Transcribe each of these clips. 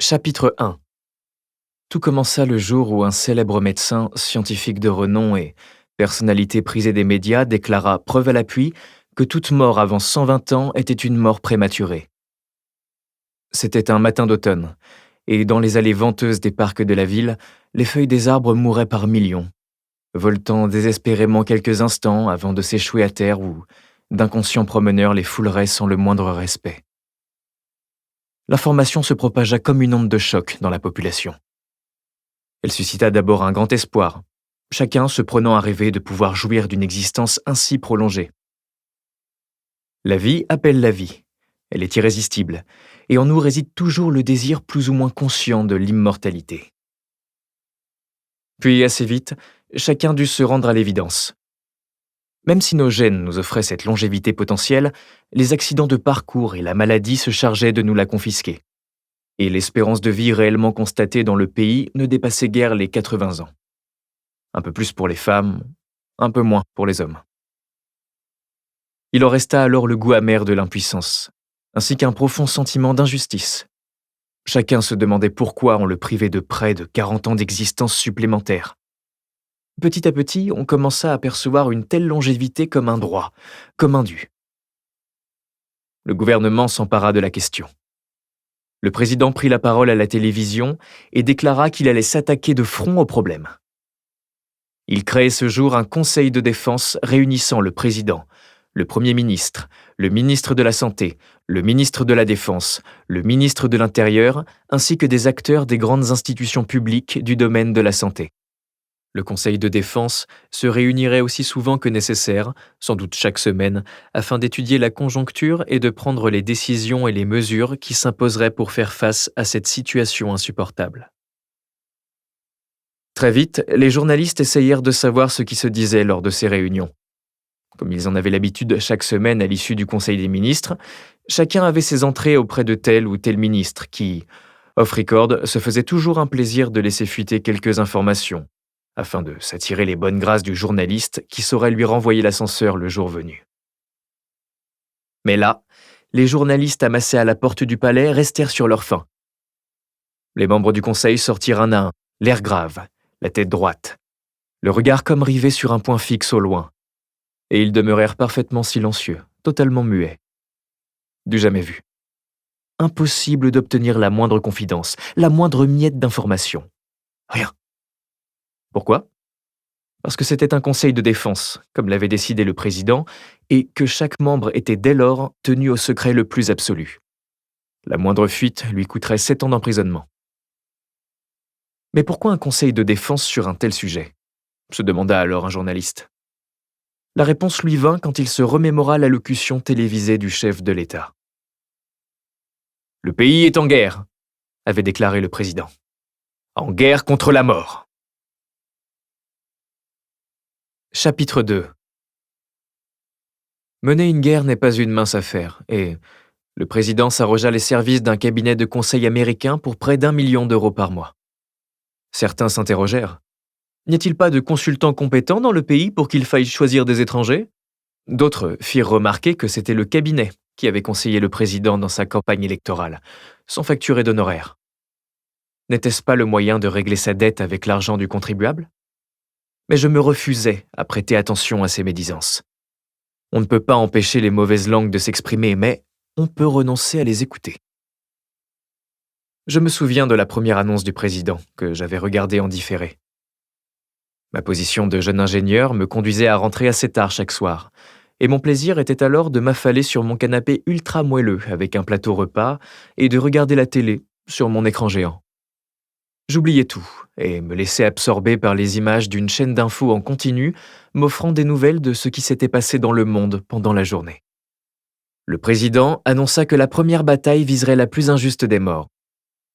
Chapitre 1. Tout commença le jour où un célèbre médecin, scientifique de renom et personnalité prisée des médias déclara, preuve à l'appui, que toute mort avant 120 ans était une mort prématurée. C'était un matin d'automne, et dans les allées venteuses des parcs de la ville, les feuilles des arbres mouraient par millions, voltant désespérément quelques instants avant de s'échouer à terre où d'inconscients promeneurs les fouleraient sans le moindre respect. L'information se propagea comme une onde de choc dans la population. Elle suscita d'abord un grand espoir, chacun se prenant à rêver de pouvoir jouir d'une existence ainsi prolongée. La vie appelle la vie, elle est irrésistible, et en nous réside toujours le désir plus ou moins conscient de l'immortalité. Puis assez vite, chacun dut se rendre à l'évidence. Même si nos gènes nous offraient cette longévité potentielle, les accidents de parcours et la maladie se chargeaient de nous la confisquer. Et l'espérance de vie réellement constatée dans le pays ne dépassait guère les 80 ans. Un peu plus pour les femmes, un peu moins pour les hommes. Il en resta alors le goût amer de l'impuissance, ainsi qu'un profond sentiment d'injustice. Chacun se demandait pourquoi on le privait de près de 40 ans d'existence supplémentaire. Petit à petit, on commença à percevoir une telle longévité comme un droit, comme un dû. Le gouvernement s'empara de la question. Le président prit la parole à la télévision et déclara qu'il allait s'attaquer de front au problème. Il créait ce jour un conseil de défense réunissant le président, le premier ministre, le ministre de la Santé, le ministre de la Défense, le ministre de l'Intérieur, ainsi que des acteurs des grandes institutions publiques du domaine de la santé. Le conseil de défense se réunirait aussi souvent que nécessaire, sans doute chaque semaine, afin d'étudier la conjoncture et de prendre les décisions et les mesures qui s'imposeraient pour faire face à cette situation insupportable. Très vite, les journalistes essayèrent de savoir ce qui se disait lors de ces réunions. Comme ils en avaient l'habitude chaque semaine à l'issue du Conseil des ministres, chacun avait ses entrées auprès de tel ou tel ministre qui, off-record, se faisait toujours un plaisir de laisser fuiter quelques informations, afin de s'attirer les bonnes grâces du journaliste qui saurait lui renvoyer l'ascenseur le jour venu. Mais là, les journalistes amassés à la porte du palais restèrent sur leur faim. Les membres du conseil sortirent un à un, l'air grave, la tête droite, le regard comme rivé sur un point fixe au loin, et ils demeurèrent parfaitement silencieux, totalement muets. Du jamais vu. Impossible d'obtenir la moindre confidence, la moindre miette d'information. Rien. Pourquoi ? Parce que c'était un conseil de défense, comme l'avait décidé le président, et que chaque membre était dès lors tenu au secret le plus absolu. La moindre fuite lui coûterait 7 ans d'emprisonnement. Mais pourquoi un conseil de défense sur un tel sujet ? Se demanda alors un journaliste. La réponse lui vint quand il se remémora l'allocution télévisée du chef de l'État. « Le pays est en guerre », avait déclaré le président. « En guerre contre la mort ». Chapitre 2. Mener une guerre n'est pas une mince affaire, et le président s'arrogea les services d'un cabinet de conseil américain pour près d'1 million d'euros par mois. Certains s'interrogèrent. N'y a-t-il pas de consultants compétents dans le pays pour qu'il faille choisir des étrangers ? D'autres firent remarquer que c'était le cabinet qui avait conseillé le président dans sa campagne électorale, sans facturer d'honoraires. N'était-ce pas le moyen de régler sa dette avec l'argent du contribuable ? Mais je me refusais à prêter attention à ces médisances. On ne peut pas empêcher les mauvaises langues de s'exprimer, mais on peut renoncer à les écouter. Je me souviens de la première annonce du président, que j'avais regardée en différé. Ma position de jeune ingénieur me conduisait à rentrer assez tard chaque soir, et mon plaisir était alors de m'affaler sur mon canapé ultra moelleux avec un plateau repas et de regarder la télé sur mon écran géant. J'oubliais tout et me laissais absorber par les images d'une chaîne d'infos en continu m'offrant des nouvelles de ce qui s'était passé dans le monde pendant la journée. Le président annonça que la première bataille viserait la plus injuste des morts,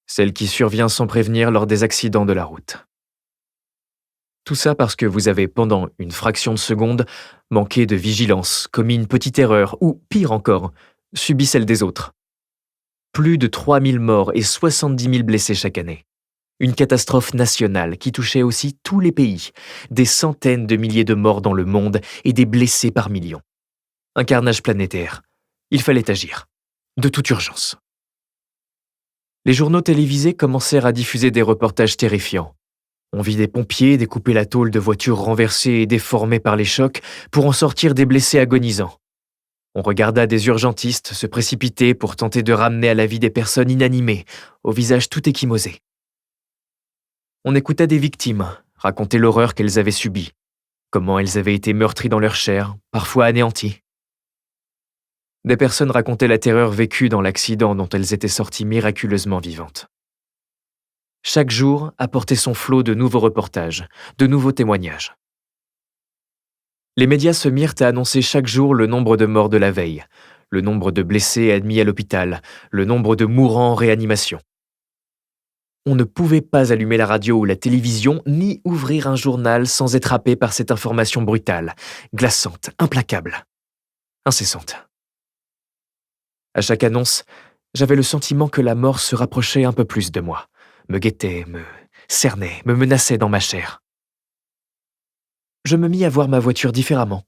celle qui survient sans prévenir lors des accidents de la route. Tout ça parce que vous avez, pendant une fraction de seconde, manqué de vigilance, commis une petite erreur ou, pire encore, subi celle des autres. Plus de 3000 morts et 70 000 blessés chaque année. Une catastrophe nationale qui touchait aussi tous les pays, des centaines de milliers de morts dans le monde et des blessés par millions. Un carnage planétaire. Il fallait agir. De toute urgence. Les journaux télévisés commencèrent à diffuser des reportages terrifiants. On vit des pompiers découper la tôle de voitures renversées et déformées par les chocs pour en sortir des blessés agonisants. On regarda des urgentistes se précipiter pour tenter de ramener à la vie des personnes inanimées, au visage tout échymosé. On écouta des victimes raconter l'horreur qu'elles avaient subie, comment elles avaient été meurtries dans leur chair, parfois anéanties. Des personnes racontaient la terreur vécue dans l'accident dont elles étaient sorties miraculeusement vivantes. Chaque jour apportait son flot de nouveaux reportages, de nouveaux témoignages. Les médias se mirent à annoncer chaque jour le nombre de morts de la veille, le nombre de blessés admis à l'hôpital, le nombre de mourants en réanimation. On ne pouvait pas allumer la radio ou la télévision, ni ouvrir un journal sans être happé par cette information brutale, glaçante, implacable, incessante. À chaque annonce, j'avais le sentiment que la mort se rapprochait un peu plus de moi, me guettait, me cernait, me menaçait dans ma chair. Je me mis à voir ma voiture différemment.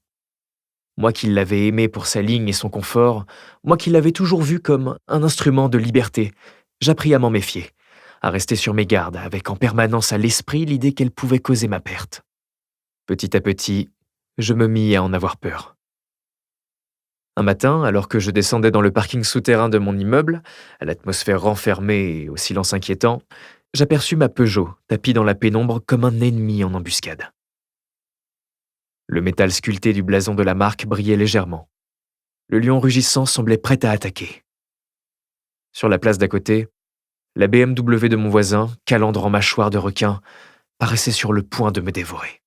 Moi qui l'avais aimée pour sa ligne et son confort, moi qui l'avais toujours vue comme un instrument de liberté, j'appris à m'en méfier, à rester sur mes gardes, avec en permanence à l'esprit l'idée qu'elle pouvait causer ma perte. Petit à petit, je me mis à en avoir peur. Un matin, alors que je descendais dans le parking souterrain de mon immeuble, à l'atmosphère renfermée et au silence inquiétant, j'aperçus ma Peugeot tapie dans la pénombre comme un ennemi en embuscade. Le métal sculpté du blason de la marque brillait légèrement. Le lion rugissant semblait prêt à attaquer. Sur la place d'à côté, la BMW de mon voisin, calandre en mâchoire de requin, paraissait sur le point de me dévorer.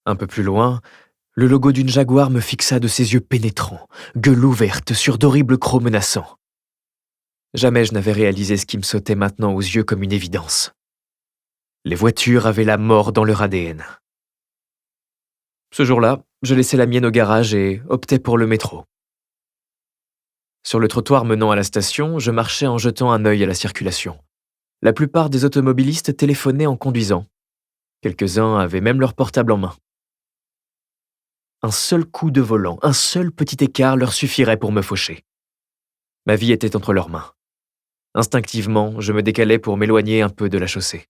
Un peu plus loin, le logo d'une Jaguar me fixa de ses yeux pénétrants, gueule ouverte sur d'horribles crocs menaçants. Jamais je n'avais réalisé ce qui me sautait maintenant aux yeux comme une évidence. Les voitures avaient la mort dans leur ADN. Ce jour-là, je laissais la mienne au garage et optais pour le métro. Sur le trottoir menant à la station, je marchais en jetant un œil à la circulation. La plupart des automobilistes téléphonaient en conduisant. Quelques-uns avaient même leur portable en main. Un seul coup de volant, un seul petit écart leur suffirait pour me faucher. Ma vie était entre leurs mains. Instinctivement, je me décalais pour m'éloigner un peu de la chaussée.